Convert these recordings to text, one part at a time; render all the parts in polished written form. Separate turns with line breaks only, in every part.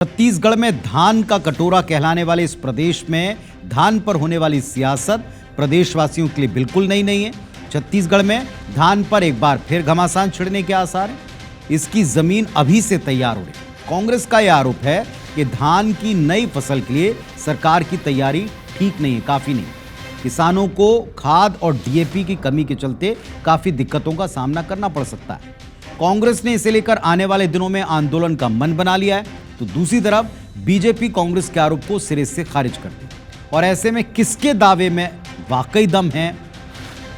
छत्तीसगढ़ में धान का कटोरा कहलाने वाले इस प्रदेश में धान पर होने वाली सियासत प्रदेशवासियों के लिए बिल्कुल नई नहीं है। छत्तीसगढ़ में धान पर एक बार फिर घमासान छिड़ने के आसार हैं। इसकी जमीन अभी से तैयार हो रही। कांग्रेस का यह आरोप है कि धान की नई फसल के लिए सरकार की तैयारी ठीक नहीं है, काफी नहीं। किसानों को खाद और डीएपी की कमी के चलते काफी दिक्कतों का सामना करना पड़ सकता है। कांग्रेस ने इसे लेकर आने वाले दिनों में आंदोलन का मन बना लिया है, तो दूसरी तरफ बीजेपी कांग्रेस के आरोप को सिरे से खारिज कर दी। और ऐसे में किसके दावे में वाकई दम है?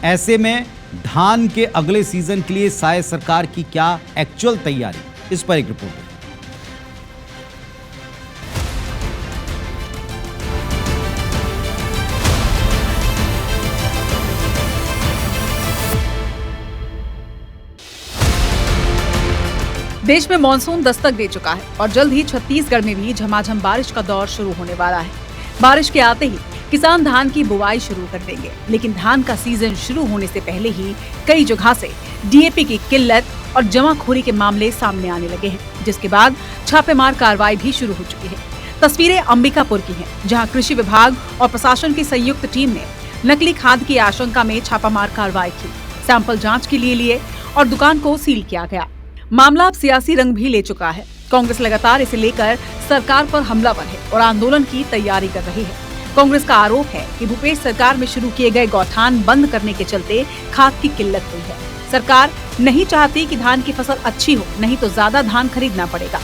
ऐसे में धान के अगले सीजन के लिए शायद सरकार की क्या एक्चुअल तैयारी, इस पर एक रिपोर्ट है।
देश में मानसून दस्तक दे चुका है और जल्द ही छत्तीसगढ़ में भी झमाझम बारिश का दौर शुरू होने वाला है। बारिश के आते ही किसान धान की बुवाई शुरू कर देंगे, लेकिन धान का सीजन शुरू होने से पहले ही कई जगह से डीएपी की किल्लत और जमाखोरी के मामले सामने आने लगे हैं, जिसके बाद छापेमार कार्रवाई भी शुरू हो चुकी है। तस्वीरें अंबिकापुर की हैं, जहां कृषि विभाग और प्रशासन की संयुक्त टीम ने नकली खाद की आशंका में छापामार कार्रवाई की, सैंपल जाँच के लिए और दुकान को सील किया गया। मामला अब सियासी रंग भी ले चुका है। कांग्रेस लगातार इसे लेकर सरकार पर हमलावर है और आंदोलन की तैयारी कर रही है। कांग्रेस का आरोप है कि भूपेश सरकार में शुरू किए गए गौठान बंद करने के चलते खाद की किल्लत हुई है। सरकार नहीं चाहती कि धान की फसल अच्छी हो, नहीं तो ज्यादा धान खरीदना पड़ेगा।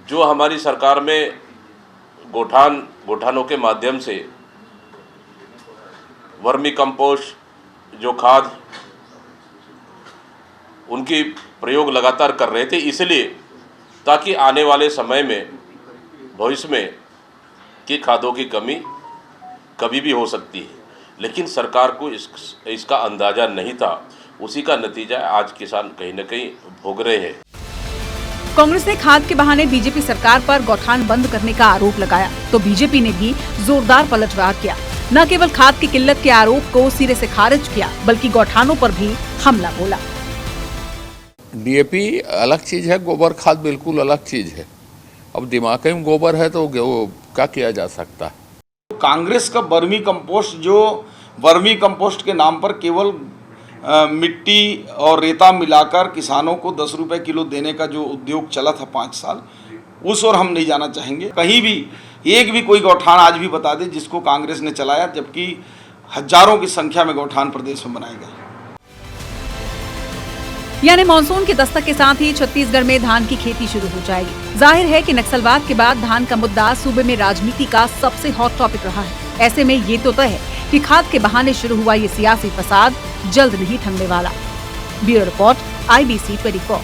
जो हमारी सरकार में गौठानों के माध्यम से वर्मी कंपोस्ट, जो खाद उनकी प्रयोग लगातार कर रहे थे, इसलिए ताकि आने वाले समय में भविष्य में की खादों की कमी कभी भी हो सकती है, लेकिन सरकार को इसका अंदाजा नहीं था। उसी का नतीजा आज किसान कहीं न कहीं भोग रहे हैं।
कांग्रेस ने खाद के बहाने बीजेपी सरकार पर गौठान बंद करने का आरोप लगाया, तो बीजेपी ने भी जोरदार पलटवार किया। न केवल खाद की किल्लत के आरोप को सिरे से खारिज किया, बल्कि गौठानों पर भी हमला बोला।
डीएपी अलग चीज़ है, गोबर खाद बिल्कुल अलग चीज़ है। अब दिमाग में गोबर है तो क्या किया जा सकता है?
कांग्रेस का वर्मी कंपोस्ट, जो वर्मी कंपोस्ट के नाम पर केवल मिट्टी और रेता मिलाकर किसानों को 10 रुपये किलो देने का जो उद्योग चला था 5 साल, उस ओर हम नहीं जाना चाहेंगे। कहीं भी एक भी कोई गौठान आज भी बता दे जिसको कांग्रेस ने चलाया, जबकि हजारों की संख्या में गौठान प्रदेश में बनाए गए।
यानी मानसून की दस्तक के साथ ही छत्तीसगढ़ में धान की खेती शुरू हो जाएगी। जाहिर है कि नक्सलवाद के बाद धान का मुद्दा सूबे में राजनीति का सबसे हॉट टॉपिक रहा है। ऐसे में ये तो तय है कि खाद के बहाने शुरू हुआ ये सियासी फसाद जल्द नहीं थमने वाला। Bureau report, IBC 24।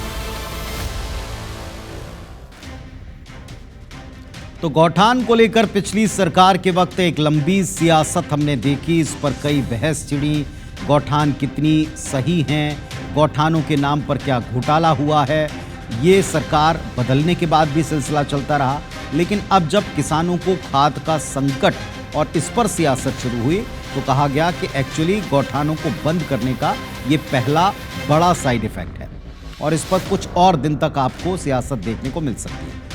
तो गौठान को लेकर पिछली सरकार के वक्त एक लंबी सियासत हमने देखी, इस पर कई बहस छिड़ी। गौठान कितनी सही हैं, गौठानों के नाम पर क्या घोटाला हुआ है, ये सरकार बदलने के बाद भी सिलसिला चलता रहा। लेकिन अब जब किसानों को खाद का संकट और इस पर सियासत शुरू हुई, तो कहा गया कि एक्चुअली गौठानों को बंद करने का ये पहला बड़ा साइड इफेक्ट है और इस पर कुछ और दिन तक आपको सियासत देखने को मिल सकती है।